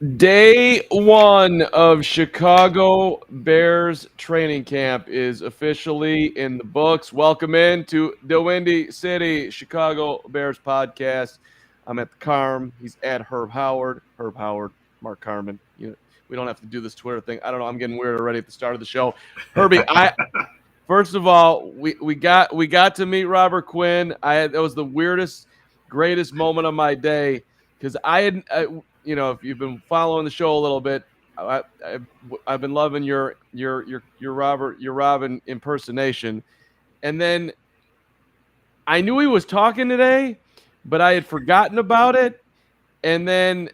Day one of Chicago Bears training camp is officially in the books. Welcome in to the Windy City Chicago Bears podcast. I'm at the Carm. He's at Herb Howard. Herb Howard, Mark Carmen. We don't have to do this Twitter thing. I don't know. I'm getting weird already at the start of the show. Herbie, first of all, we got to meet Robert Quinn. That was the weirdest, greatest moment of my day because if you've been following the show a little bit, I've been loving your Robin impersonation, and then I knew he was talking today, but I had forgotten about it, and then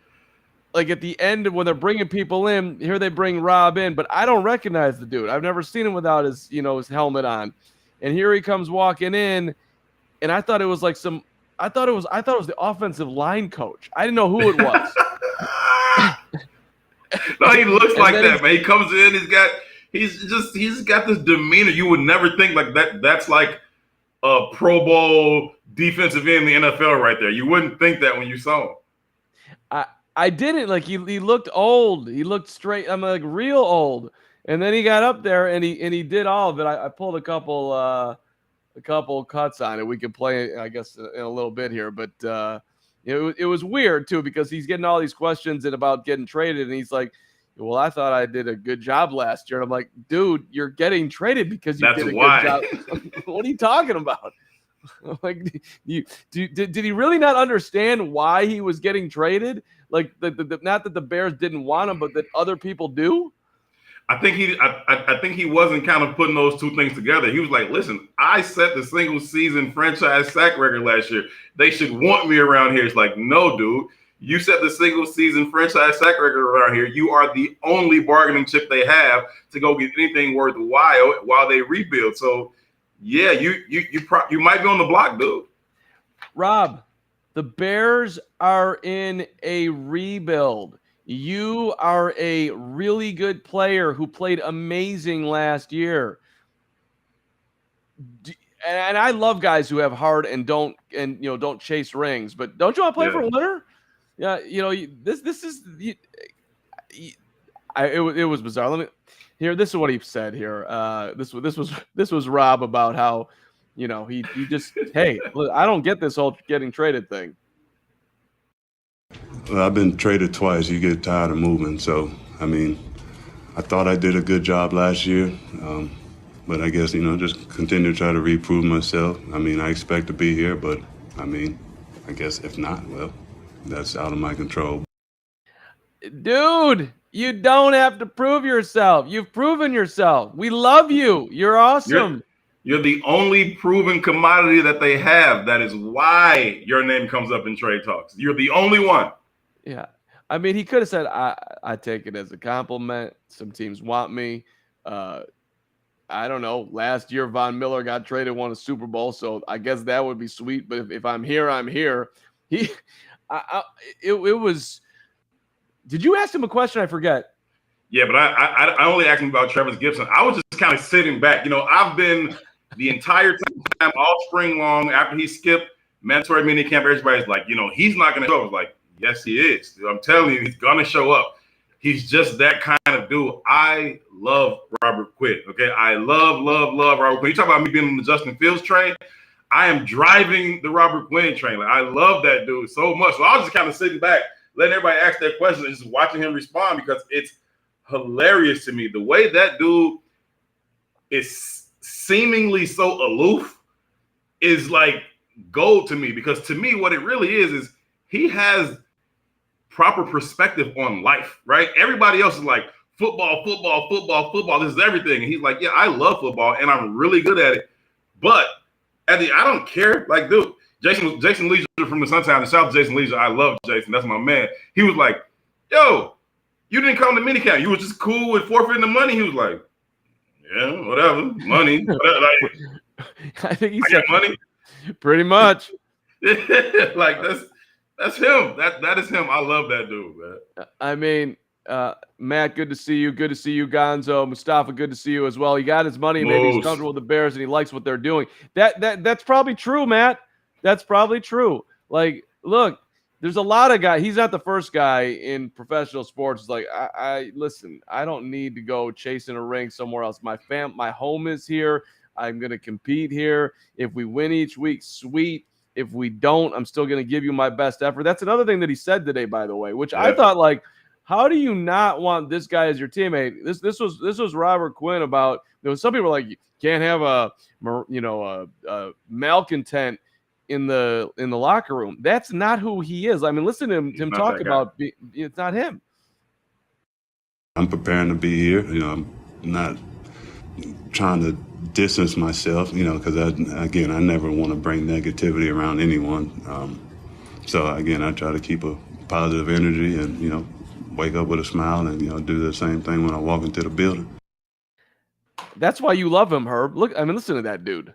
like at the end when they're bringing people in, here they bring Rob in, but I don't recognize the dude. I've never seen him without his helmet on, and here he comes walking in, and I thought it was I thought it was the offensive line coach. I didn't know who it was. No, he looks like that, man. He comes in, he's got this demeanor. You would never think like that. That's like a Pro Bowl defensive end in the NFL right there. You wouldn't think that when you saw him. I didn't he looked old. He looked straight. I'm like real old. And then he got up there and he did all of it. I pulled a couple cuts on it. We could play, I guess, in a little bit here, but it was weird too because he's getting all these questions about getting traded, and he's like, "Well, I thought I did a good job last year." And I'm like, "Dude, you're getting traded because you did a good job." What are you talking about? Like, did he really not understand why he was getting traded? Like, not that the Bears didn't want him, but that other people do. I think he wasn't kind of putting those two things together. He was like, listen, I set the single season franchise sack record last year. They should want me around here. It's like, no, dude. You set the single season franchise sack record around here. You are the only bargaining chip they have to go get anything worthwhile while they rebuild. So, yeah, you might be on the block, dude. Rob, the Bears are in a rebuild. You are a really good player who played amazing last year. And I love guys who have heart and don't chase rings. But don't you want to play for a winner? Yeah, this is it was bizarre. This is what he said here. This was Rob about how he just hey, I don't get this whole getting traded thing. Well, I've been traded twice. You get tired of moving. So, I thought I did a good job last year. But I guess, just continue to try to reprove myself. I expect to be here, but, I guess if not, well, that's out of my control. Dude, you don't have to prove yourself. You've proven yourself. We love you. You're awesome. You're the only proven commodity that they have. That is why your name comes up in trade talks. You're the only one. Yeah. He could have said, I take it as a compliment. Some teams want me. I don't know. Last year, Von Miller got traded, won a Super Bowl. So I guess that would be sweet. But if I'm here, I'm here. It was. Did you ask him a question? I forget. Yeah, but I only asked him about Travis Gibson. I was just kind of sitting back. I've been the entire time all spring long after he skipped mandatory minicamp. Everybody's like, he's not going to show up. I was like, yes, he is. I'm telling you, he's going to show up. He's just that kind of dude. I love Robert Quinn. Okay, I love Robert Quinn. You talk about me being on the Justin Fields train. I am driving the Robert Quinn train. Like, I love that dude so much. So I was just kind of sitting back, letting everybody ask their questions and just watching him respond because it's hilarious to me. The way that dude is seemingly so aloof is like gold to me because to me, what it really is he has proper perspective on life, right? Everybody else is like football. This is everything. And he's like, yeah, I love football and I'm really good at it. But I don't care. Like, dude, Jason Leisure from the Sunshine, the South Jason Leisure. I love Jason. That's my man. He was like, yo, you didn't come to minicamp. You was just cool with forfeiting the money. He was like, yeah, whatever. Money. Whatever. Like, I think he said money. Pretty much. Like that's him. That is him. I love that dude, man. Matt, good to see you. Good to see you, Gonzo. Mustafa, good to see you as well. He got his money. Maybe he's comfortable with the Bears and he likes what they're doing. That's probably true, Matt. That's probably true. Like, look, there's a lot of guys. He's not the first guy in professional sports. Like, I listen, I don't need to go chasing a ring somewhere else. My home is here. I'm going to compete here. If we win each week, sweet. If we don't, I'm still going to give you my best effort. That's another thing that he said today, by the way, which I thought, like, how do you not want this guy as your teammate? This was Robert Quinn about. There was some people were like, you can't have a malcontent in the locker room. That's not who he is. I mean, listen to him talk about it's not him. I'm preparing to be here. I'm not trying to distance myself, because I never want to bring negativity around anyone. So again, I try to keep a positive energy and, wake up with a smile and, do the same thing when I walk into the building. That's why you love him, Herb. Look, I mean, listen to that dude.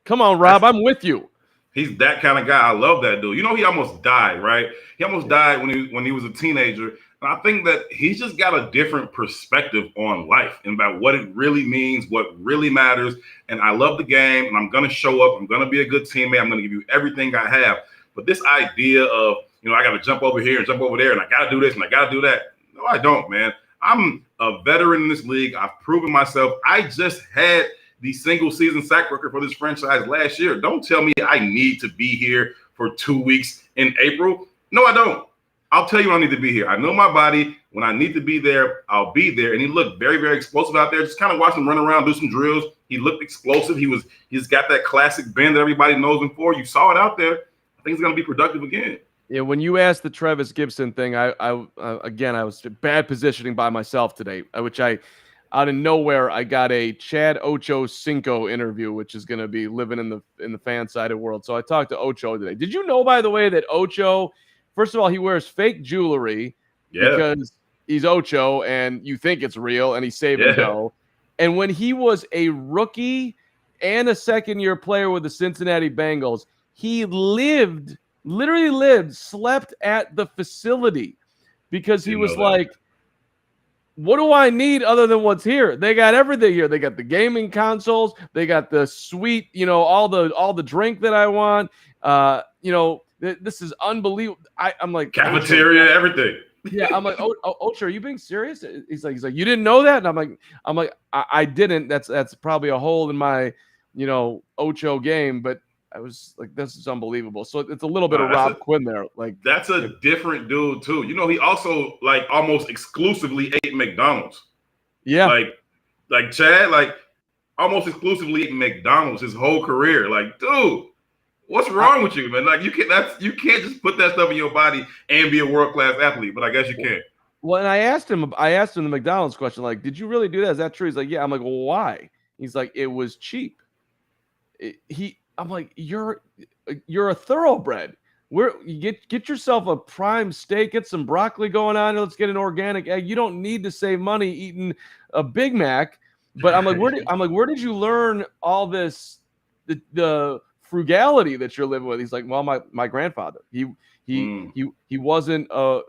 Come on, Rob, I'm with you. He's that kind of guy. I love that dude. He almost died, right? He almost died when he was a teenager. And I think that he's just got a different perspective on life and about what it really means, what really matters. And I love the game, and I'm going to show up. I'm going to be a good teammate. I'm going to give you everything I have. But this idea of, I got to jump over here and jump over there, and I got to do this and I got to do that. No, I don't, man. I'm a veteran in this league. I've proven myself. I just had the single season sack record for this franchise last year. Don't tell me I need to be here for 2 weeks in April. No, I don't. I'll tell you when I need to be here. I know my body. When I need to be there, I'll be there. And he looked very, very explosive out there. Just kind of watch him run around, do some drills. He looked explosive. He's got that classic bend that everybody knows him for. You saw it out there. I think he's going to be productive again. Yeah, when you asked the Travis Gibson thing, I was bad positioning by myself today, which out of nowhere, I got a Chad Ochocinco interview, which is going to be living in the fan-sided world. So I talked to Ocho today. Did you know, by the way, that Ocho, first of all, he wears fake jewelry because he's Ocho and you think it's real, and he's saving dough. And when he was a rookie and a second-year player with the Cincinnati Bengals, he literally slept at the facility because he was like, what do I need other than what's here? They got everything here. They got the gaming consoles. They got the suite, all the drink that I want. This is unbelievable. I'm like, cafeteria, everything. Yeah, I'm like, Ocho, are you being serious? He's like, you didn't know that? And I'm like, I didn't. That's probably a hole in my, Ocho game, but I was like, this is unbelievable. So it's a little bit of Rob Quinn there. Like, that's a different dude too. He also almost exclusively ate McDonald's. Yeah. Like Chad, almost exclusively ate McDonald's his whole career. Like, dude, what's wrong with you, man? Like, you can't just put that stuff in your body and be a world-class athlete, but I guess you can. Well, and I asked him the McDonald's question, like, did you really do that? Is that true? He's like, yeah. I'm like, well, why? He's like, it was cheap. I'm like, you're a thoroughbred. You get yourself a prime steak, get some broccoli going on. Let's get an organic egg. You don't need to save money eating a Big Mac. But I'm like, where did you learn all this? The frugality that you're living with? He's like, well, my grandfather. He wasn't a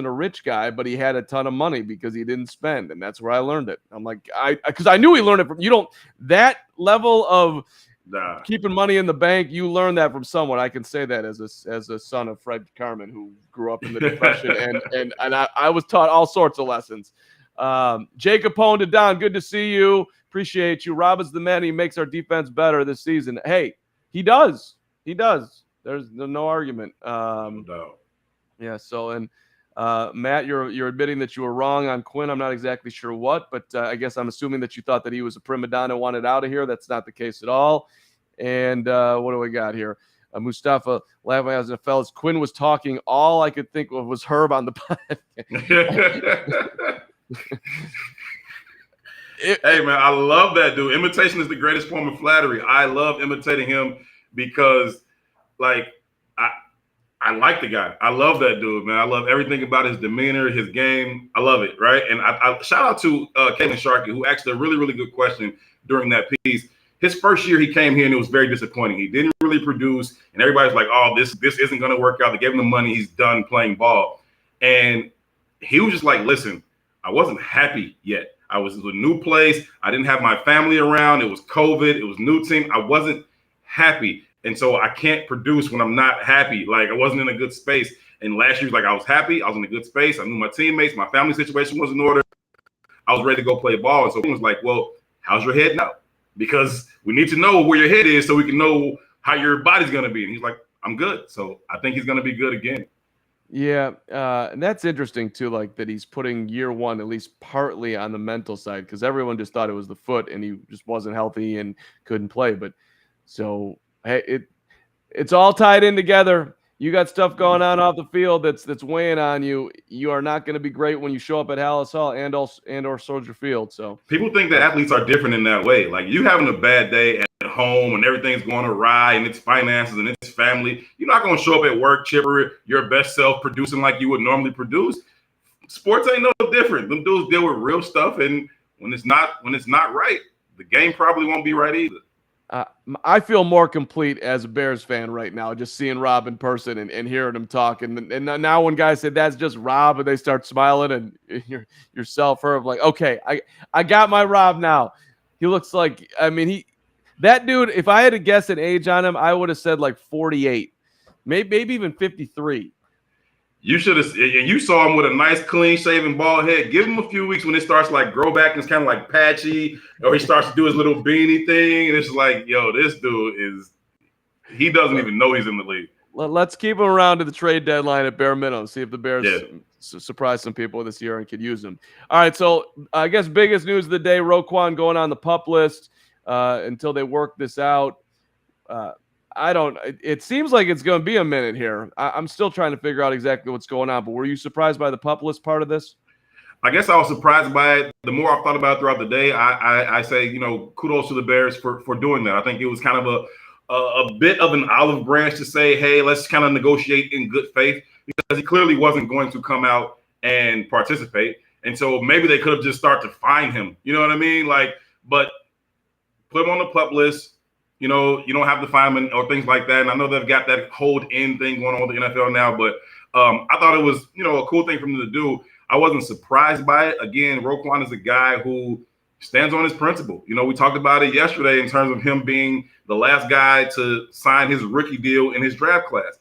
rich guy, but he had a ton of money because he didn't spend, and that's where I learned it. I'm like, because I knew he learned it from that level of. Nah. Keeping money in the bank, you learn that from someone. I can say that as a son of Fred Carman, who grew up in the Depression, and I was taught all sorts of lessons. Jacob Pone to Don, good to see you. Appreciate you. Rob is the man. He makes our defense better this season. Hey, he does. There's no argument. No. Yeah. So and Matt, you're admitting that you were wrong on Quinn. I'm not exactly sure what, but I guess I'm assuming that you thought that he was a prima donna, wanted out of here. That's not the case at all. And what do we got here? Mustafa laughing as the fellas. Quinn was talking. All I could think of was Herb on the podcast. Hey, man, I love that dude. Imitation is the greatest form of flattery. I love imitating him because, I like the guy. I love that dude, man. I love everything about his demeanor, his game. I love it, right? And I shout out to Caitlin Sharkey, who asked a really, really good question during that piece. His first year he came here and it was very disappointing. He didn't really produce, and everybody's like, oh, this isn't going to work out. They gave him the money. He's done playing ball. And he was just like, listen, I wasn't happy yet. It was a new place. I didn't have my family around. It was COVID. It was new team. I wasn't happy. And so I can't produce when I'm not happy. Like, I wasn't in a good space. And last year, like I was happy. I was in a good space. I knew my teammates. My family situation was in order. I was ready to go play ball. And so he was like, well, how's your head now? Because we need to know where your head is so we can know how your body's going to be. And he's like, I'm good. So I think he's going to be good again. Yeah, and that's interesting too, like that he's putting year one at least partly on the mental side, because everyone just thought it was the foot and he just wasn't healthy and couldn't play. But so hey, it's all tied in together. You got stuff going on off the field that's weighing on you. You are not going to be great when you show up at Hallis Hall and or Soldier Field. So people think that athletes are different in that way. Like you having a bad day at home and everything's going awry and it's finances and it's family. You're not going to show up at work chipper, your best self, producing like you would normally produce. Sports ain't no different. Them dudes deal with real stuff, and when it's not right, the game probably won't be right either. I feel more complete as a Bears fan right now, just seeing Rob in person and hearing him talk. And now when guys say that's just Rob and they start smiling and yourself, Herb, like, okay, I got my Rob now. He looks like, I mean, that dude, if I had to guess an age on him, I would have said like 48, maybe even 53. You should have, and you saw him with a nice, clean-shaven bald head. Give him a few weeks when it starts to like grow back and it's kind of like patchy, or he starts to do his little beanie thing, and it's like, yo, this dude he doesn't even know he's in the league. Let's keep him around to the trade deadline at bare minimum. See if the Bears surprise some people this year and could use him. All right, so I guess biggest news of the day: Roquan going on the PUP list until they work this out. It seems like it's going to be a minute here. I'm still trying to figure out exactly what's going on, but were you surprised by the PUP list part of this? I guess I was surprised by it. The more I've thought about it throughout the day, I say, kudos to the Bears for doing that. I think it was kind of a bit of an olive branch to say, hey, let's kind of negotiate in good faith, because he clearly wasn't going to come out and participate. And so maybe they could have just started to fine him. You know what I mean? But put him on the PUP list. You don't have to fine him or things like that. And I know they've got that hold in thing going on with the NFL now, but I thought it was, a cool thing for them to do. I wasn't surprised by it. Again, Roquan is a guy who stands on his principle. We talked about it yesterday in terms of him being the last guy to sign his rookie deal in his draft class.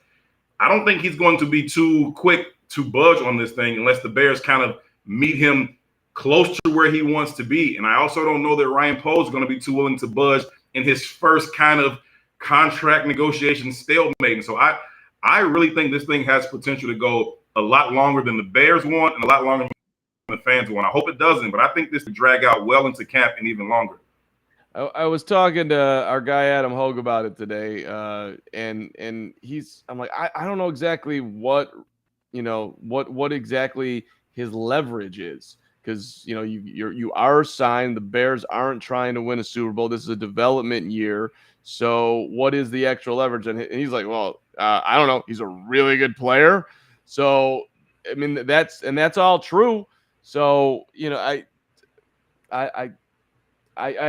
I don't think he's going to be too quick to budge on this thing unless the Bears kind of meet him close to where he wants to be. And I also don't know that Ryan Poles is going to be too willing to budge in his first kind of contract negotiation stalemate. And so I really think this thing has potential to go a lot longer than the Bears want and a lot longer than the fans want. I hope it doesn't, but I think this could drag out well into camp and even longer. I was talking to our guy Adam Hogue about it today, and I'm like, I don't know exactly what exactly his leverage is. Because you are signed. The Bears aren't trying to win a Super Bowl. This is a development year. So what is the extra leverage? And he's like, well, I don't know. He's a really good player. So I mean, that's all true. So I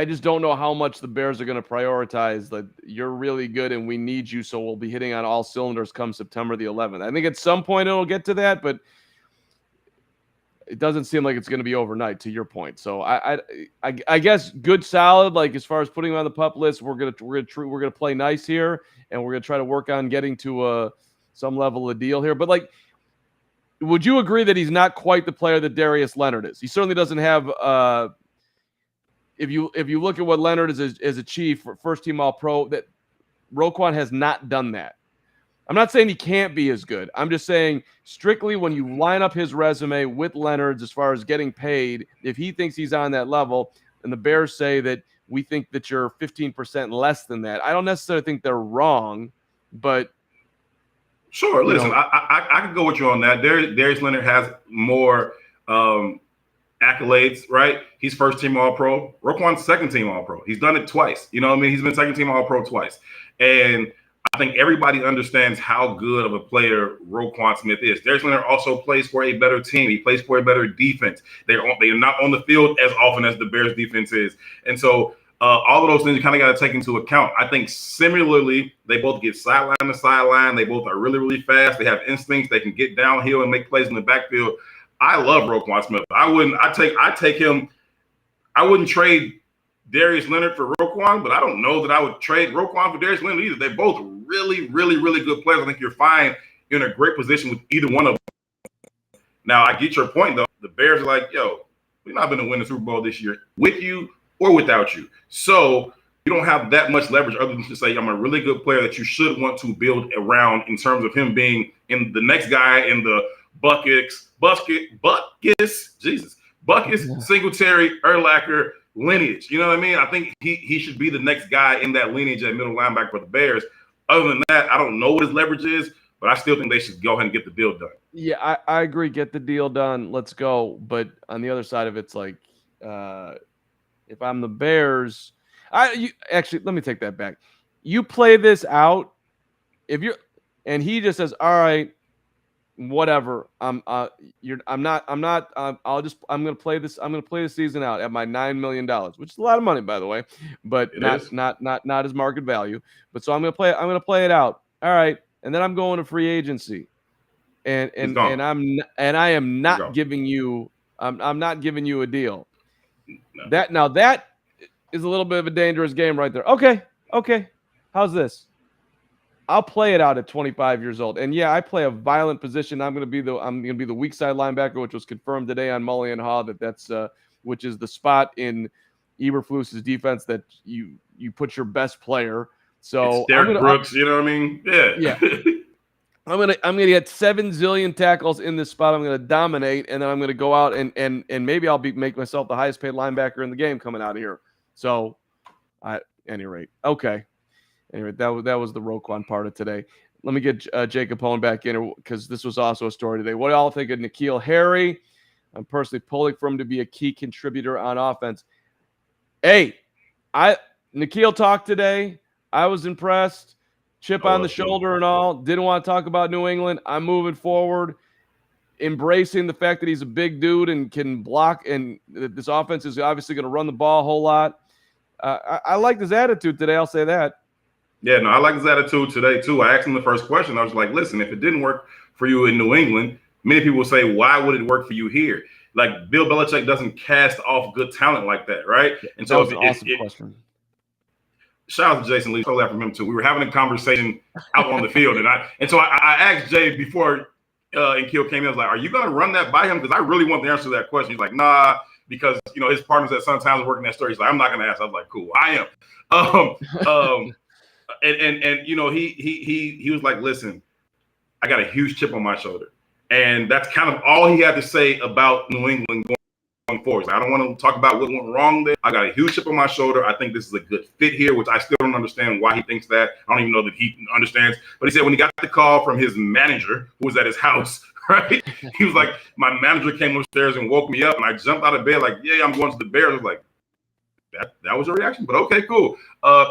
just don't know how much the Bears are going to prioritize that you're really good and we need you. So we'll be hitting on all cylinders come September the 11th. I think at some point it'll get to that, but it doesn't seem like it's going to be overnight, to your point. So I guess good, solid. Like as far as putting him on the PUP list, we're gonna play nice here, and we're gonna try to work on getting to some level of deal here. But like, would you agree that he's not quite the player that Darius Leonard is? He certainly doesn't have. If you look at what Leonard has achieved for first team All Pro, that Roquan has not done that. I'm not saying he can't be as good. I'm just saying strictly when you line up his resume with Leonard's as far as getting paid, if he thinks he's on that level, and the Bears say that we think that you're 15% less than that, I don't necessarily think they're wrong, but sure. Listen, I can go with you on that. Darius Leonard has more accolades, right? He's first team All Pro. Roquan's second team All Pro. He's done it twice. You know what I mean? He's been second team All Pro twice, and I think everybody understands how good of a player Roquan Smith is. Darius Leonard also plays for a better team. He plays for a better defense. They are not on the field as often as the Bears defense is. And so all of those things you kind of got to take into account. I think similarly, they both get sideline to sideline. They both are really, really fast. They have instincts. They can get downhill and make plays in the backfield. I love Roquan Smith. I take him. I wouldn't trade Darius Leonard for Roquan, but I don't know that I would trade Roquan for Darius Leonard either. They're both really, really, really good players. I think you're fine you're in a great position with either one of them. Now, I get your point, though. The Bears are like, yo, we're not going to win the Super Bowl this year with you or without you. So you don't have that much leverage other than to say, I'm a really good player that you should want to build around in terms of him being in the next guy in the Buckets, Singletary, Urlacher lineage. You know what I mean? I think he should be the next guy in that lineage at middle linebacker for the Bears. Other than that, I don't know what his leverage is, but I still think they should go ahead and get the deal done. Yeah, I agree. Get the deal done. Let's go. But on the other side of it, it's like, if I'm the Bears, actually, let me take that back. You play this out. And he just says, all right, whatever. I'm going to play this. I'm going to play the season out at my $9 million, which is a lot of money, by the way, but not as market value. But so I'm going to play it out. All right. And then I'm going to free agency. And I am not giving you I'm not giving you a deal. No. That is a little bit of a dangerous game right there. Okay. How's this? I'll play it out at 25 years old. And yeah, I play a violent position. I'm going to be the weak side linebacker, which was confirmed today on Mully and Haw that's which is the spot in Eberflus's defense that you put your best player. So it's Derek Brooks, you know what I mean? Yeah. I'm gonna get 7 zillion tackles in this spot. I'm gonna dominate, and then I'm gonna go out and maybe I'll make myself the highest paid linebacker in the game coming out of here. So, at any rate, okay. Anyway, that was the Roquan part of today. Let me get Jake Capone back in because this was also a story today. What do y'all think of N'Keal Harry? I'm personally pulling for him to be a key contributor on offense. Hey, N'Keal talked today. I was impressed. Chip on the shoulder and all. Didn't want to talk about New England. I'm moving forward, embracing the fact that he's a big dude and can block, and this offense is obviously going to run the ball a whole lot. I liked his attitude today. I'll say that. Yeah, no, I like his attitude today, too. I asked him the first question. I was like, listen, if it didn't work for you in New England, many people will say, why would it work for you here? Like, Bill Belichick doesn't cast off good talent like that, right? And so that was an awesome question. Shout out to Jason Lee. Totally out from him too. We were having a conversation out on the field, and so I asked Jay before N'Keal came in. I was like, "Are you going to run that by him?" Because I really want the answer to that question. He's like, "Nah," because his partners at Sun Times working that story. He's like, "I'm not going to ask." I was like, "Cool, I am." And he was like, "Listen, I got a huge chip on my shoulder," and that's kind of all he had to say about New England going forward. I don't want to talk about what went wrong there. I got a huge chip on my shoulder. I think this is a good fit here, which I still don't understand why he thinks that. I don't even know that he understands. But he said when he got the call from his manager, who was at his house, right? He was like, my manager came upstairs and woke me up, and I jumped out of bed like, yeah, I'm going to the Bears. I was like, that was your reaction? But okay, cool.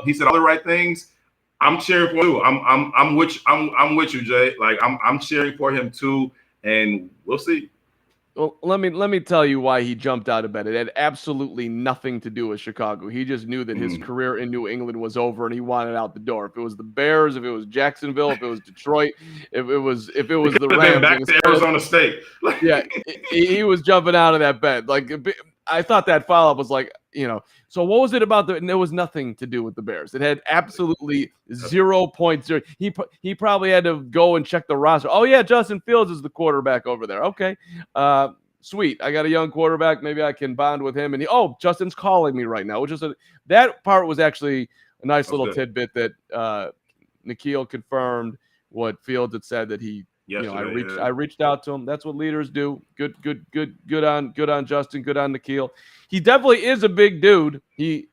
He said all the right things. I'm cheering for you. I'm with you, Jay. Like I'm cheering for him too, and we'll see. Well, let me tell you why he jumped out of bed. It had absolutely nothing to do with Chicago. He just knew that his career in New England was over, and he wanted out the door. If it was the Bears, if it was Jacksonville, if it was Detroit, if it was the Rams, back to Arizona State. Yeah, he was jumping out of that bed. Like I thought that follow up was like, So what was it about and there was nothing to do with the Bears. It had absolutely 0.0. He probably had to go and check the roster. Oh yeah, Justin Fields is the quarterback over there. Okay, sweet. I got a young quarterback. Maybe I can bond with him. And Justin's calling me right now. Which is that part was actually a nice little tidbit that N'Keal confirmed what Fields had said that he. I reached out to him. That's what leaders do. Good on Justin. Good on N'Keal. He definitely is a big dude. He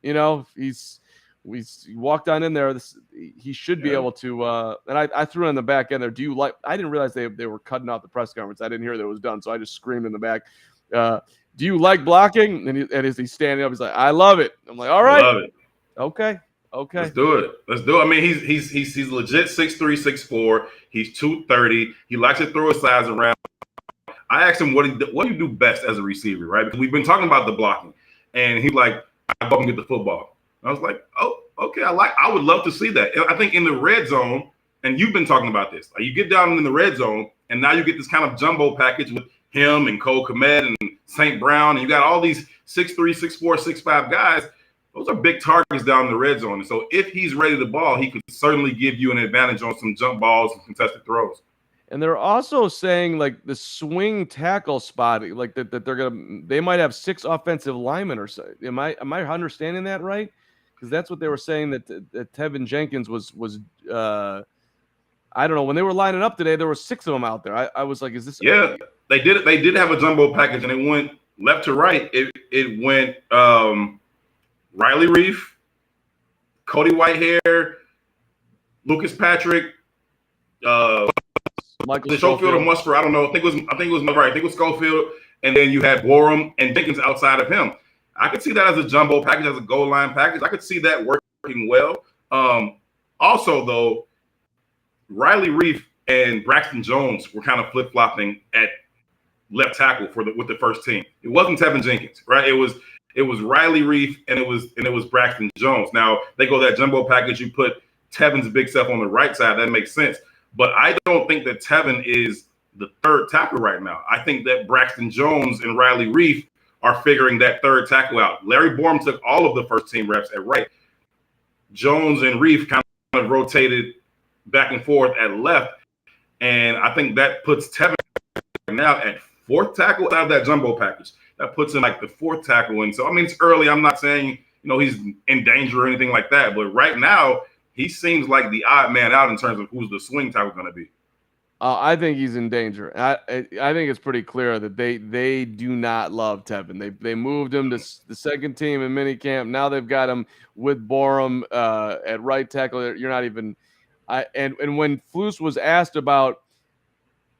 walked on in there. He should be able to. And I threw in the back end there. Do you like? I didn't realize they were cutting out the press conference. I didn't hear that it was done, so I just screamed in the back. Do you like blocking? And as he's standing up, he's like, I love it. I'm like, all right, love it. Okay. Let's do it. I mean, he's legit 6'3", 6'4". He's 230. He likes to throw his size around. I asked him what do you do best as a receiver, right? Because we've been talking about the blocking, and he's like, I go and get the football. And I was like, oh, okay. I would love to see that. I think in the red zone, and you've been talking about this. Like you get down in the red zone, and now you get this kind of jumbo package with him and Cole Kmet and St. Brown, and you got all these 6'3", 6'4", 6'5" guys. Those are big targets down in the red zone. And so if he's ready to ball, he could certainly give you an advantage on some jump balls and contested throws. And they're also saying like the swing tackle spot, like that they might have 6 offensive linemen or so. Am I understanding that right? Because that's what they were saying that Tevin Jenkins was. I don't know, when they were lining up today, there were 6 of them out there. I was like, is this? Yeah, they did have a jumbo package, and it went left to right. It went Riley Reef, Cody Whitehair, Lucas Patrick, Michael Schofield or Musper. I don't know. I think it was right. I think it was Schofield, and then you had Borum and Jenkins outside of him. I could see that as a jumbo package, as a goal line package. I could see that working well. Also, though, Riley Reef and Braxton Jones were kind of flip flopping at left tackle with the first team. It wasn't Tevin Jenkins, right? It was Riley Reef and it was Braxton Jones. Now they go that jumbo package. You put Tevin's big stuff on the right side. That makes sense. But I don't think that Tevin is the third tackle right now. I think that Braxton Jones and Riley Reef are figuring that third tackle out. Larry Borum took all of the first team reps at right. Jones and Reef kind of rotated back and forth at left. And I think that puts Tevin now at fourth tackle out of that jumbo package. That puts him like the fourth tackle. And so, I mean, it's early. I'm not saying, he's in danger or anything like that. But right now, he seems like the odd man out in terms of who's the swing tackle going to be. I think he's in danger. I think it's pretty clear that they do not love Tevin. They moved him to the second team in minicamp. Now they've got him with Borum at right tackle. You're not even and when Flus was asked about,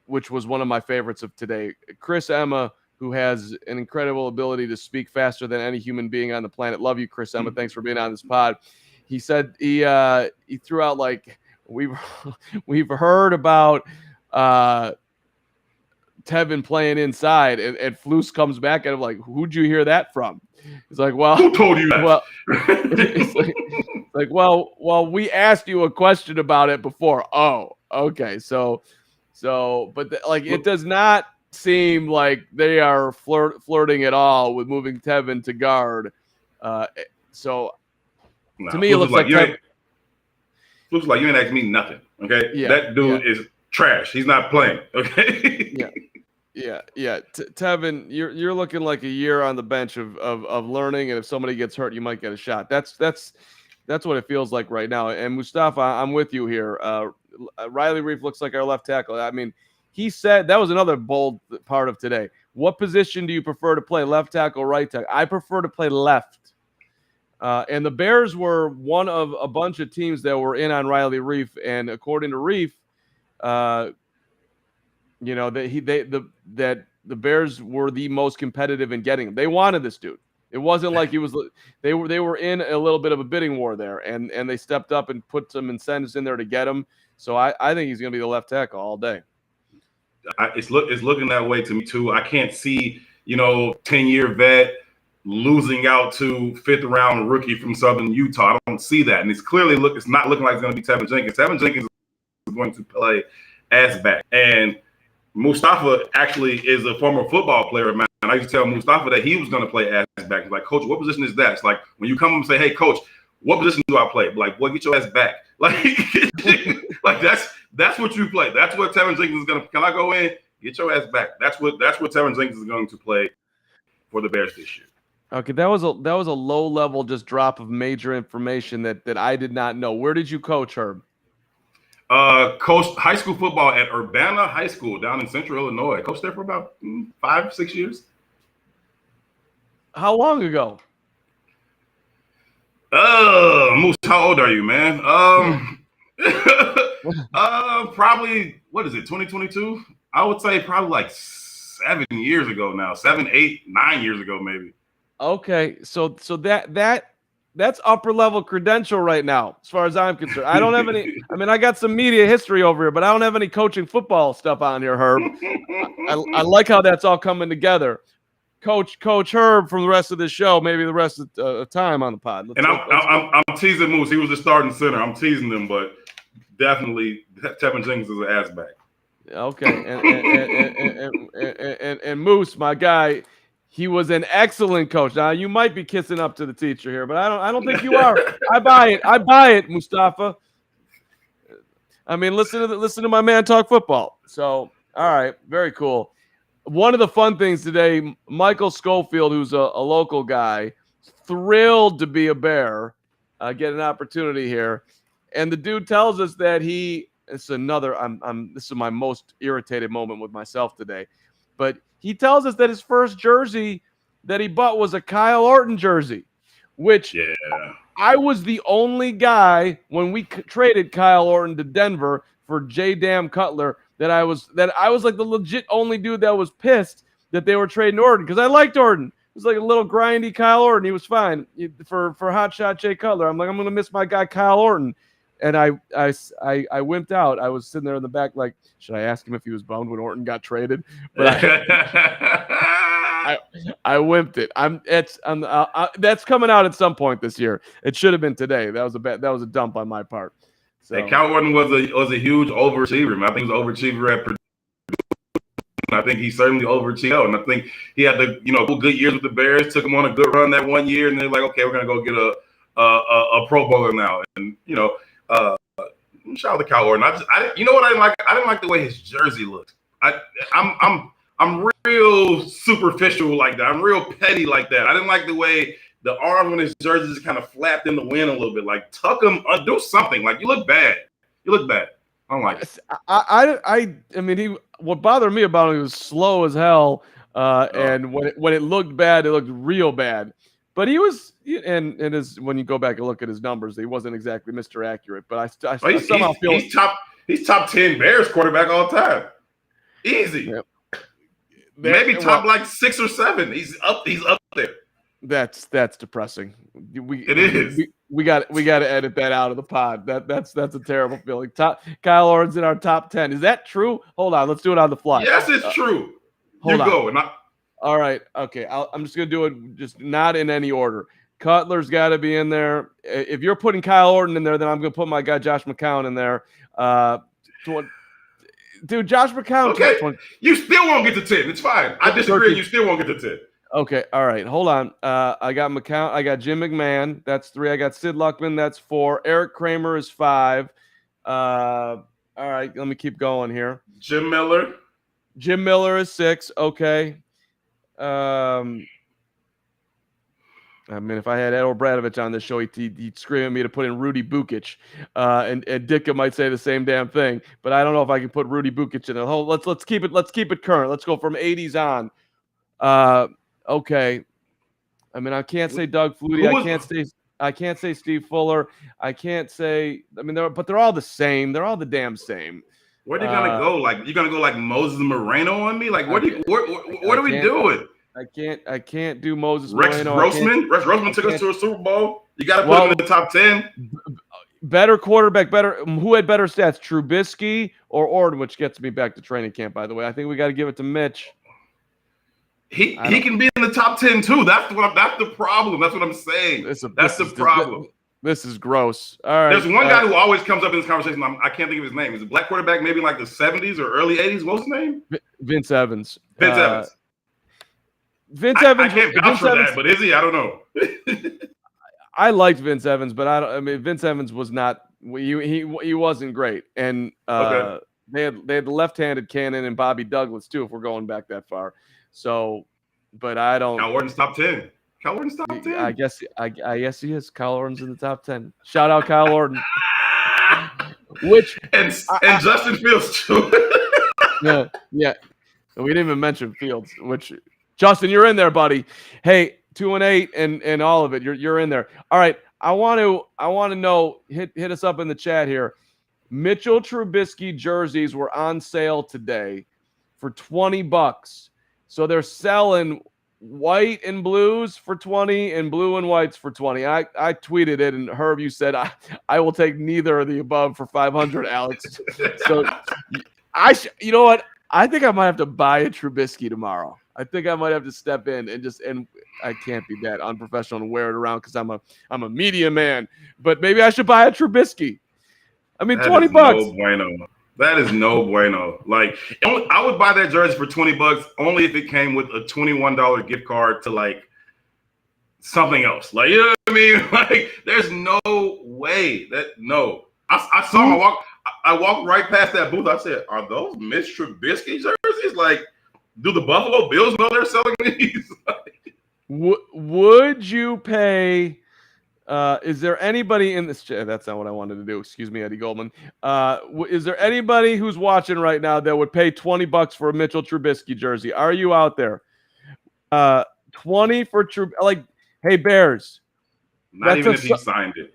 which was one of my favorites of today, Chris Emma, who has an incredible ability to speak faster than any human being on the planet. Love you, Chris Emma. Thanks for being on this pod. He said he threw out like we've heard about Tevin playing inside, and Flus comes back at him like, who'd you hear that from? He's like, well, who told you that? Well, well, we asked you a question about it before. Oh, okay. So, but it does not seem like they are flirting at all with moving Tevin to guard. To me, it looks like you ain't asking me nothing. Okay, yeah, that dude is trash. He's not playing. Okay. Yeah. Tevin, you're looking like a year on the bench of learning, and if somebody gets hurt, you might get a shot. That's what it feels like right now. And Mustafa, I'm with you here. Riley Reef looks like our left tackle. I mean, he said that was another bold part of today. What position do you prefer to play, left tackle, right tackle? I prefer to play left. And the Bears were one of a bunch of teams that were in on Riley Reef, and according to Reef, that the Bears were the most competitive in getting him. They wanted this dude. It wasn't like he was. They were in a little bit of a bidding war there, and they stepped up and put some incentives in there to get him. So I think he's going to be the left tackle all day. It's looking that way to me too. I can't see 10-year vet losing out to 5th round rookie from Southern Utah. I don't see that, and it's not looking like it's going to be Tevin Jenkins. Tevin Jenkins is going to play ass back, and Mustafa actually is a former football player of mine. I used to tell Mustafa that he was going to play ass back. He's like, Coach, what position is that? It's like when you come and say, hey, Coach, what position do I play? Like, boy, get your ass back. Like that's what you play. That's what Tevin Jenkins is going to. Can I go in? Get your ass back. That's what Tevin Jenkins is going to play for the Bears this year. Okay, that was a low level just drop of major information that I did not know. Where did you coach, Herb? Coached high school football at Urbana High School down in Central Illinois. Coached there for about 5-6 years. How long ago? Moose, how old are you, man? Probably, what is it, 2022? I would say probably like 7 years ago now. 7, 8, 9 years ago, maybe. Okay, so that's upper level credential right now, as far as I'm concerned. I don't have any. I mean, I got some media history over here, but I don't have any coaching football stuff on here, Herb. I like how that's all coming together. Coach Herb from the rest of the show, maybe the rest of the time on the pod. I'm teasing Moose. He was the starting center. I'm teasing him, but definitely Tevin Jenkins is an ass back. Okay, and Moose, my guy. He was an excellent coach. Now you might be kissing up to the teacher here, but I don't think you are. I buy it, Mustafa. I mean, listen to my man talk football. So, all right, very cool. One of the fun things today, Michael Schofield, who's a local guy, thrilled to be a Bear, get an opportunity here, and the dude tells us that It's another. This is my most irritated moment with myself today, but he tells us that his first jersey that he bought was a Kyle Orton jersey, which Yeah. I was the only guy when we traded Kyle Orton to Denver for J. Dam Cutler that I was like the legit only dude that was pissed that they were trading Orton because I liked Orton. It was like a little grindy Kyle Orton. He was fine for hotshot Jay Cutler. I'm like, I'm gonna miss my guy Kyle Orton, and I wimped out. I was sitting there in the back like, should I ask him if he was bummed when Orton got traded? But I wimped it. That's coming out at some point this year. It should have been today. That was a dump on my part. So hey, Kyle Orton was a huge overachiever, man. I think he was an overachiever at Purdue. I think he certainly overachieved, and I think he had the good years with the Bears. Took him on a good run that one year, and they're like, okay, we're gonna go get a Pro Bowler now, and shout out to Kyle Orton. You know what I didn't like? I didn't like the way his jersey looked. I'm real superficial like that. I'm real petty like that. I didn't like the way the arms on his jersey just kind of flapped in the wind a little bit. Like tuck him, do something. Like you look bad. You look bad. I don't like it. I mean, what bothered me about him, he was slow as hell. And when it looked bad, it looked real bad. But he was, and when you go back and look at his numbers, he wasn't exactly Mr. Accurate. But I somehow feel he's top 10 Bears quarterback all time. Easy. Yep. Maybe top like 6 or 7. He's up there. That's depressing. It is. We got to edit that out of the pod. That's a terrible feeling. Kyle Orton's in our top 10. Is that true? Hold on, let's do it on the fly. Yes, it's true. Hold on. Go. All right. Okay. I'm just gonna do it just not in any order. Cutler's got to be in there. If you're putting Kyle Orton in there, then I'm gonna put my guy Josh McCown in there. Dude, Josh McCown. Okay. You still won't get to 10. It's fine. I disagree. You still won't get to 10. Okay. All right. Hold on. I got McCown. I got Jim McMahon. That's 3. I got Sid Luckman. That's 4. Eric Kramer is 5. All right. Let me keep going here. Jim Miller is 6. Okay. I mean, if I had Ed Obradovich on this show, he'd scream at me to put in Rudy Bukic, and Ditka might say the same damn thing. But I don't know if I can put Rudy Bukic in it. Let's keep it current. Let's go from 80s on. Okay. I mean, I can't say Doug Flutie. I can't say Steve Fuller. I can't say. I mean, they're all the same. They're all the damn same. Where are you gonna go? Like you're gonna go like Moses Moreno on me? Like what are we doing? I can't do Moses Moreno. Rex Grossman took us to a Super Bowl. You got to put him in the top 10. Better quarterback, who had better stats, Trubisky or Orton, which gets me back to training camp, by the way. I think we got to give it to Mitch. He can be in the top 10 too. That's the problem. That's what I'm saying. That's the problem. This is gross. All right. There's one guy who always comes up in this conversation. I can't think of his name. He's a black quarterback, maybe like the 70s or early 80s. What's his name? Vince Evans. Evans. I can't vouch for that, but is he? I don't know. I liked Vince Evans, but Vince Evans was not. He wasn't great, and okay. They had the left-handed cannon and Bobby Douglas too. If we're going back that far, so, but I don't. Kyle Orton's top 10. Kyle Orton's top 10. I guess he is. Kyle Orton's in the top 10. Shout out Kyle Orton. And Justin Fields too. yeah. We didn't even mention Fields, which. Justin, you're in there, buddy. Hey, 2-8 and all of it. You're in there. All right. I want to know. Hit us up in the chat here. Mitchell Trubisky jerseys were on sale today for $20. So they're selling white and blues for $20 and blue and whites for $20. I tweeted it, and Herb, you said I will take neither of the above for $500, Alex. So you know what? I think I might have to buy a Trubisky tomorrow. I think I might have to step in and I can't be that unprofessional and wear it around because I'm a media man. But maybe I should buy a Trubisky. I mean, $20. No bueno. That is no bueno. Like I would buy that jersey for $20 only if it came with a $21 gift card to like something else. Like you know what I mean? Like there's no way that no. I saw I walked right past that booth. I said, "Are those Mitch Trubisky jerseys? Like, do the Buffalo Bills know they're selling these?" Would you pay? Is there anybody in this? That's not what I wanted to do. Excuse me, Eddie Goldman. Is there anybody who's watching right now that would pay $20 for a Mitchell Trubisky jersey? Are you out there? 20 for like, hey Bears. Not even if he signed it.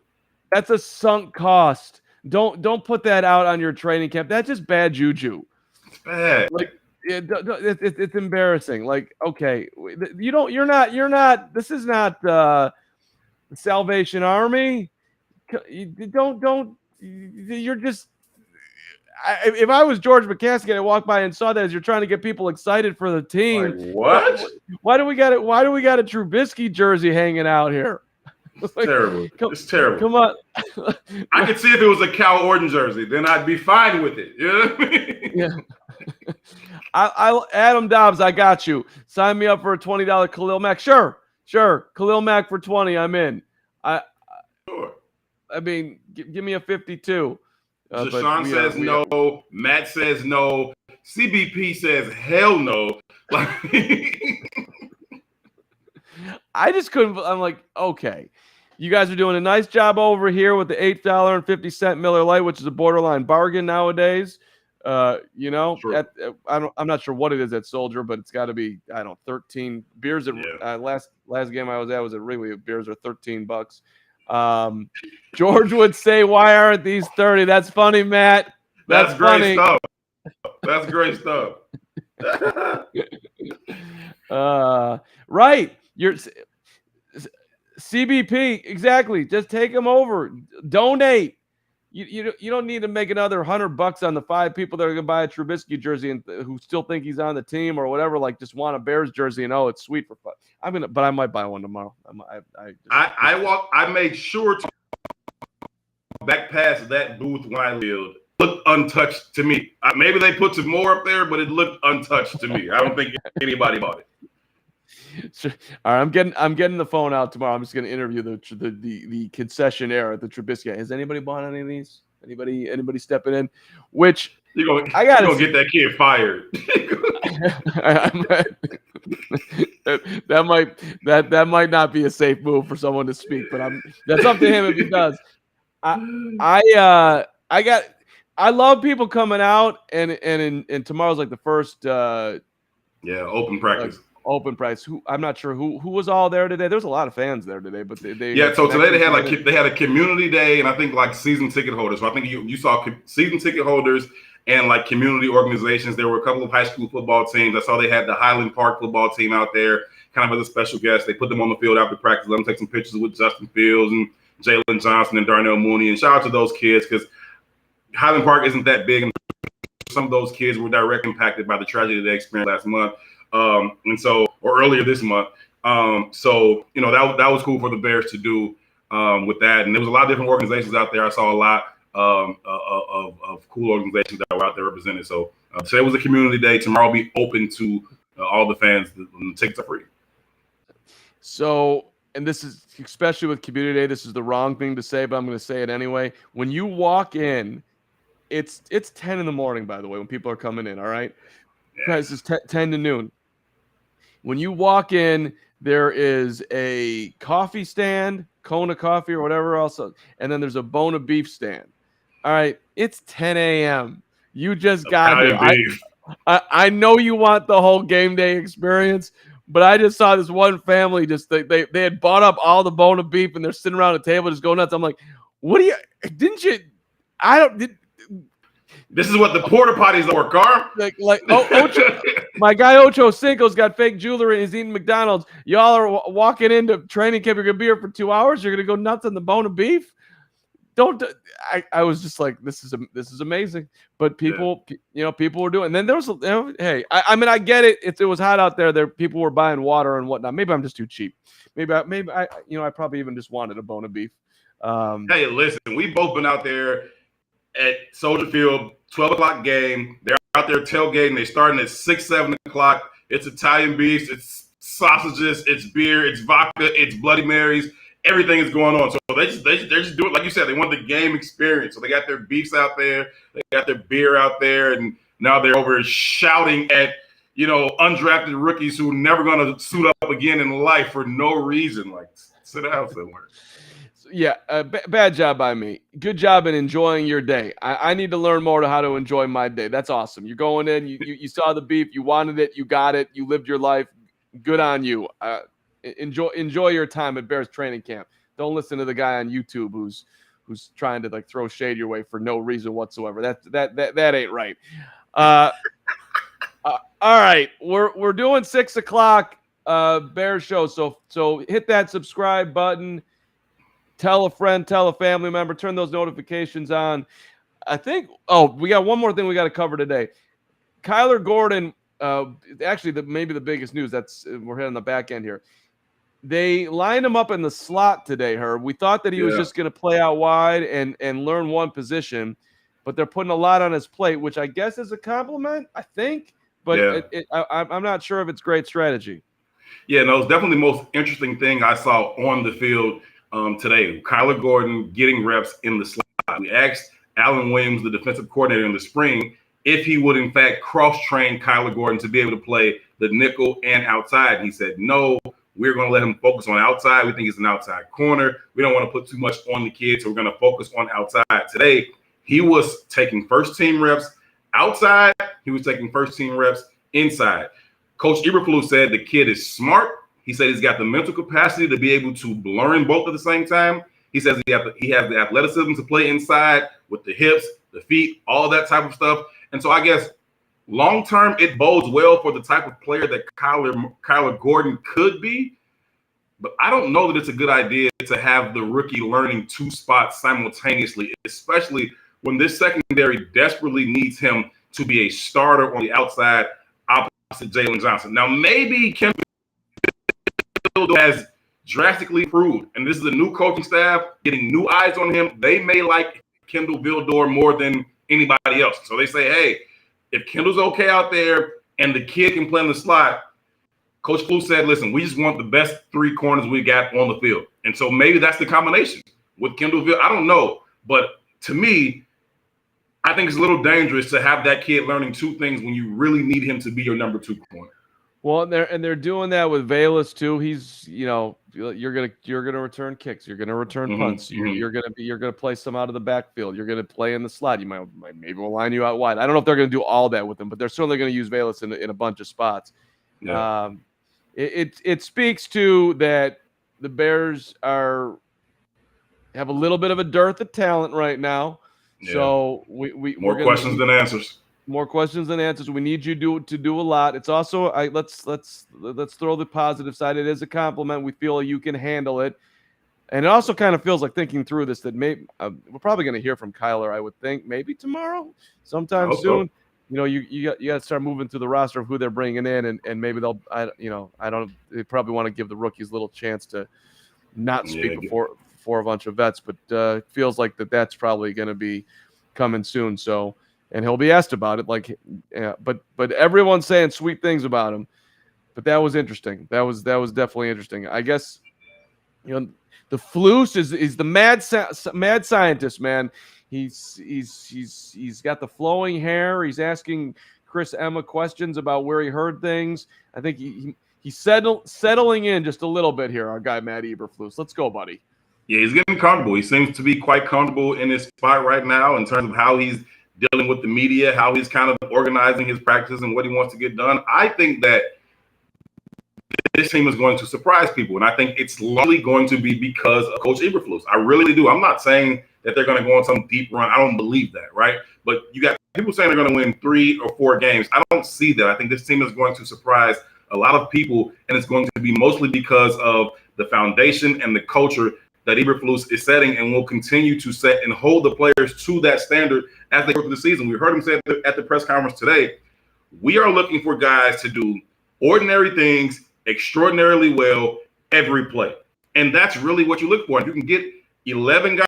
That's a sunk cost. Don't put that out on your training camp. That's just bad juju. It's bad. Like, it's embarrassing. Like, okay, you're not. This is not the Salvation Army. You're just. If I was George McCaskey, I walked by and saw that as you're trying to get people excited for the team. Like, what? Why do we got it? Why do we got a Trubisky jersey hanging out here? It's like, terrible. It's terrible. Come on. I could see if it was a Cal Orton jersey, then I'd be fine with it. You know what I mean? Yeah. Adam Dobbs, I got you. Sign me up for a $20 Khalil Mack. Sure. Khalil Mack for 20. I'm in. Sure. I mean, give me a 52. Sean says no. Matt says no. CBP says hell no. Like, I just couldn't. I'm like, okay, you guys are doing a nice job over here with the $8.50 Miller Lite, which is a borderline bargain nowadays. You know, sure. I'm not sure what it is at Soldier, but it's got to be, I don't know, 13 beers. Last game I was at Wrigley. Beers are $13. George would say, "Why aren't these 30?" That's funny, Matt. That's funny. Great stuff. That's great stuff. Right. You're CBP, exactly. Just take them over. Donate. You don't need to make another $100 on the 5 people that are gonna buy a Trubisky jersey and who still think he's on the team or whatever. Like, just want a Bears jersey and it's sweet for fun. But I might buy one tomorrow. I made sure to back past that booth when I lived. Looked untouched to me. Maybe they put some more up there, but it looked untouched to me. I don't think anybody bought it. Sure. All right, I'm getting the phone out tomorrow. I'm just going to interview the concessionaire at the Trubisky. Has anybody bought any of these? Anybody stepping in? Which you're gonna get that kid fired. that might not be a safe move for someone to speak, but that's up to him if he does. I love people coming out and tomorrow's like the first open practice. Open practice. I'm not sure who was all there today. There's a lot of fans there today, but so today they had a community day and I think like season ticket holders. So I think you saw season ticket holders and like community organizations. There were a couple of high school football teams. I saw they had the Highland Park football team out there, kind of as a special guest. They put them on the field after practice. Let them take some pictures with Justin Fields and Jalen Johnson and Darnell Mooney. And shout out to those kids because Highland Park isn't that big, and some of those kids were directly impacted by the tragedy they experienced last month, or earlier this month. So that was cool for the Bears to do with that, and there was a lot of different organizations out there. I saw a lot of cool organizations that were out there represented. So today was a community day. Tomorrow will be open to all the fans. The tickets are free. So, and this is especially with community day. This is the wrong thing to say, but I'm going to say it anyway. When you walk in. It's 10 in the morning, by the way, when people are coming in, all right? Yeah. Guys, it's 10 to noon. When you walk in, there is a coffee stand, Kona coffee or whatever else, and then there's a bone of beef stand. All right, it's 10 a.m. You just got here. I know you want the whole game day experience, but I just saw this one family they had bought up all the bone of beef and they're sitting around a table just going nuts. I'm like, this is what the porta potties are, Gar. Ocho, my guy Ocho Cinco's got fake jewelry and he's eating McDonald's. Y'all are walking into training camp. You're gonna be here for 2 hours. You're gonna go nuts on the bone of beef. I was just like, this is amazing. But people were doing. And then there was, hey, I get it. If it was hot out there, people were buying water and whatnot. Maybe I'm just too cheap. Maybe I probably even just wanted a bone of beef. Hey, listen, we've both been out there at Soldier Field, 12 o'clock game. They're out there tailgating. They're starting at 6, 7 o'clock. It's Italian beefs. It's sausages. It's beer. It's vodka. It's Bloody Marys. everything is going on. So they're just doing, like you said, they want the game experience. So they got their beefs out there, they got their beer out there, and now they're over shouting at, undrafted rookies who are never going to suit up again in life for no reason. Like, sit down somewhere. Yeah, bad job by me. Good job in enjoying your day. I need to learn more to how to enjoy my day. That's awesome. You're going in, you saw the beef, you wanted it, you got it, you lived your life. Good on you. Enjoy your time at Bears training camp. Don't listen to the guy on YouTube who's trying to throw shade your way for no reason whatsoever. That ain't right. All right, we're doing 6 o'clock Bears show. So hit that subscribe button. Tell a friend, tell a family member, turn those notifications on. I think, we got one more thing we got to cover today. Kyler Gordon, actually, maybe the biggest news, we're hitting the back end here. They lined him up in the slot today, Herb. We thought that he was just going to play out wide and learn one position, but they're putting a lot on his plate, which I guess is a compliment, I think. But I'm not sure if it's great strategy. Yeah, no, it's definitely the most interesting thing I saw on the field today. Kyler Gordon getting reps in the slot. We asked Alan Williams, the defensive coordinator in the spring, if he would in fact cross-train Kyler Gordon to be able to play the nickel and outside. He said, no, we're going to let him focus on outside. We think he's an outside corner. We don't want to put too much on the kid, so we're going to focus on outside. Today, he was taking first-team reps outside. He was taking first-team reps inside. Coach Eberflus said the kid is smart. He said he's got the mental capacity to be able to learn both at the same time. He says he has the athleticism to play inside with the hips, the feet, all that type of stuff. And so I guess long-term, it bodes well for the type of player that Kyler Gordon could be. But I don't know that it's a good idea to have the rookie learning 2 spots simultaneously, especially when this secondary desperately needs him to be a starter on the outside opposite Jalen Johnson. Now, maybe Kendall has drastically improved, and this is a new coaching staff getting new eyes on him. They may like Kendall Vildor more than anybody else. So they say, hey, if Kendall's okay out there and the kid can play in the slot, Coach Flus said, listen, we just want the best 3 corners we got on the field. And so maybe that's the combination with Kendall Vildor. I don't know, but to me, I think it's a little dangerous to have that kid learning 2 things when you really need him to be your number 2 corner. Well, they're doing that with Velus too. He's, you're gonna return kicks, you're gonna return punts, you're gonna play some out of the backfield, you're gonna play in the slot. You might maybe we'll line you out wide. I don't know if they're gonna do all that with him, but they're certainly gonna use Velus in a bunch of spots. Yeah. It speaks to that the Bears have a little bit of a dearth of talent right now. Yeah. So we more questions than answers. More questions than answers. We need you to do a lot. It's also let's throw the positive side. It is a compliment. We feel you can handle it, and it also kind of feels like thinking through this that maybe we're probably going to hear from Kyler. I would think maybe tomorrow, sometime soon. So. You got to start moving through the roster of who they're bringing in, and maybe they'll. They probably want to give the rookies a little chance to not speak before a bunch of vets, but it feels like that's probably going to be coming soon. So. And he'll be asked about it, but everyone's saying sweet things about him. But that was interesting. That was definitely interesting. I guess, the Flus is the mad scientist, man. He's got the flowing hair. He's asking Chris Emma questions about where he heard things. I think he's settling in just a little bit here. Our guy Matt Eberflus. Let's go, buddy. Yeah, he's getting comfortable. He seems to be quite comfortable in his spot right now in terms of how he's dealing with the media, how he's kind of organizing his practices and what he wants to get done. I think that this team is going to surprise people, and I think it's largely going to be because of Coach Eberflus. I really do. I'm not saying that they're going to go on some deep run. I don't believe that, right? But you got people saying they're going to win 3 or 4 games. I don't see that. I think this team is going to surprise a lot of people, and it's going to be mostly because of the foundation and the culture that Eberflus is setting and will continue to set and hold the players to that standard as they go through the season. We heard him say at the press conference today, we are looking for guys to do ordinary things extraordinarily well every play. And that's really what you look for. If you can get 11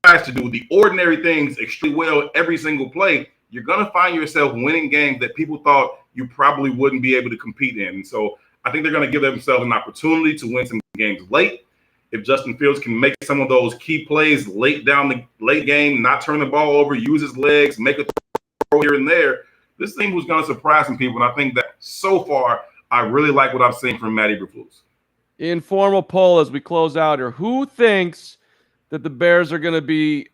guys to do the ordinary things extremely well every single play, you're going to find yourself winning games that people thought you probably wouldn't be able to compete in. And so I think they're going to give themselves an opportunity to win some games late. if Justin Fields can make some of those key plays late game, not turn the ball over, use his legs, make a throw here and there, this team was going to surprise some people. And I think that so far, I really like what I've seen from Matt Eberflus. Informal poll as we close out here. Who thinks that the Bears are going to be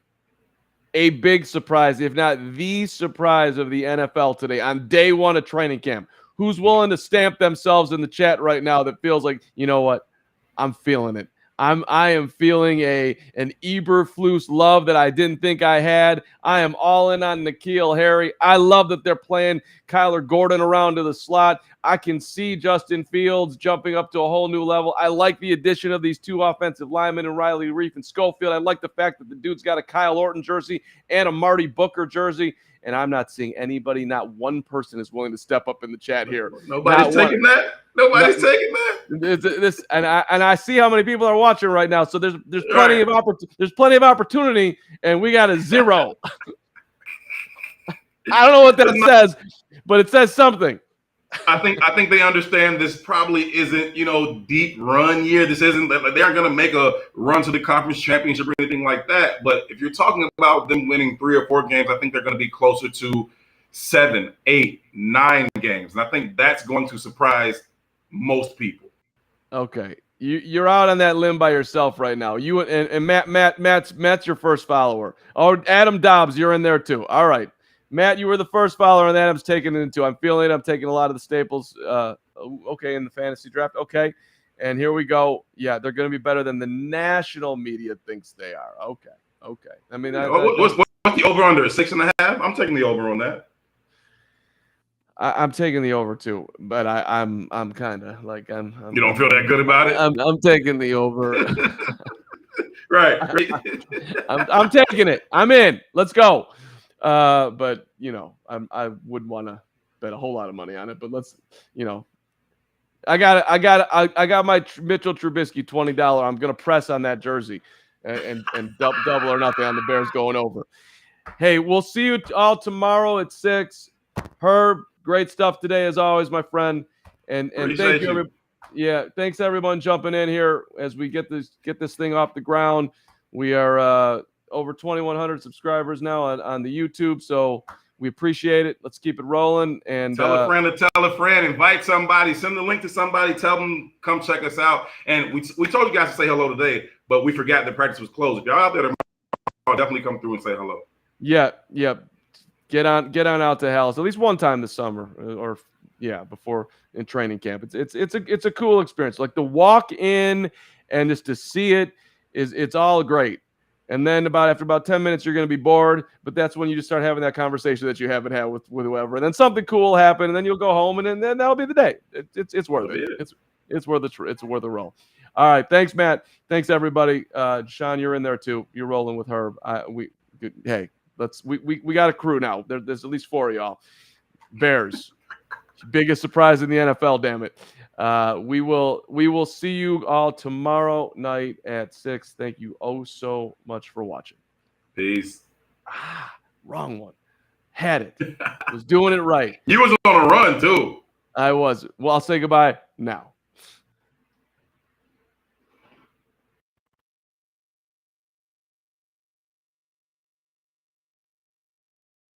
a big surprise, if not the surprise of the NFL today on day one of training camp? Who's willing to stamp themselves in the chat right now that feels like, you know what, I'm feeling it. I am feeling an Eberflus love that I didn't think I had. I am all in on N'Keal Harry. I love that they're playing Kyler Gordon around to the slot. I can see Justin Fields jumping up to a whole new level. I like the addition of these two offensive linemen in Riley Reif and Schofield. I like the fact that the dude's got a Kyle Orton jersey and a Marty Booker jersey. And I'm not seeing anybody, not one person is willing to step up in the chat here. Nobody's taking that. Nobody's taking that. And I see how many people are watching right now. So there's plenty of opportunity, and we got a 0. I don't know what that says, but it says something. I think they understand this probably isn't, deep run year. This isn't, they aren't going to make a run to the conference championship or anything like that. But if you're talking about them winning 3 or 4 games, I think they're going to be closer to 7, 8, 9 games. And I think that's going to surprise most people. Okay. You're out on that limb by yourself right now. You and Matt's your first follower. Oh, Adam Dobbs, you're in there too. All right. Matt, you were the first follower, and Adam's taking it into. I'm feeling it. I'm taking a lot of the staples. Okay, in the fantasy draft. Okay, and here we go. Yeah, they're going to be better than the national media thinks they are. Okay. I mean, what's the over/under? 6.5? I'm taking the over on that. I'm taking the over too, but I'm kind of like I'm. You don't feel that good about it? I'm taking the over. Right. I'm taking it. I'm in. Let's go. But I wouldn't want to bet a whole lot of money on it. But let's, I got my Mitchell Trubisky $20. I'm gonna press on that jersey, and double or nothing on the Bears going over. Hey, we'll see you all tomorrow at 6. Herb, great stuff today as always, my friend. And thank you. Yeah, thanks everyone jumping in here as we get this thing off the ground. We are over 2,100 subscribers now on the YouTube, so we appreciate it. Let's keep it rolling. And tell a friend to tell a friend. Invite somebody. Send the link to somebody. Tell them come check us out. And we told you guys to say hello today, but we forgot the practice was closed. If y'all out there tomorrow, definitely come through and say hello. Yeah. Get on out to Hallis at least one time this summer, or before in training camp. It's a cool experience. Like the walk in and just to see it's all great. And then after about 10 minutes, you're going to be bored. But that's when you just start having that conversation that you haven't had with whoever. And then something cool will happen, and then you'll go home, and then that'll be the day. It's worth it. It's worth the roll. All right, thanks, Matt. Thanks, everybody. Sean, you're in there too. You're rolling with Herb. We got a crew now. There's at least 4 of y'all. Bears, biggest surprise in the NFL. Damn it. We will see you all tomorrow night at 6. Thank you so much for watching. Peace. Wrong one. Had it. Was doing it right. You was on a run too. I was. Well, I'll say goodbye now.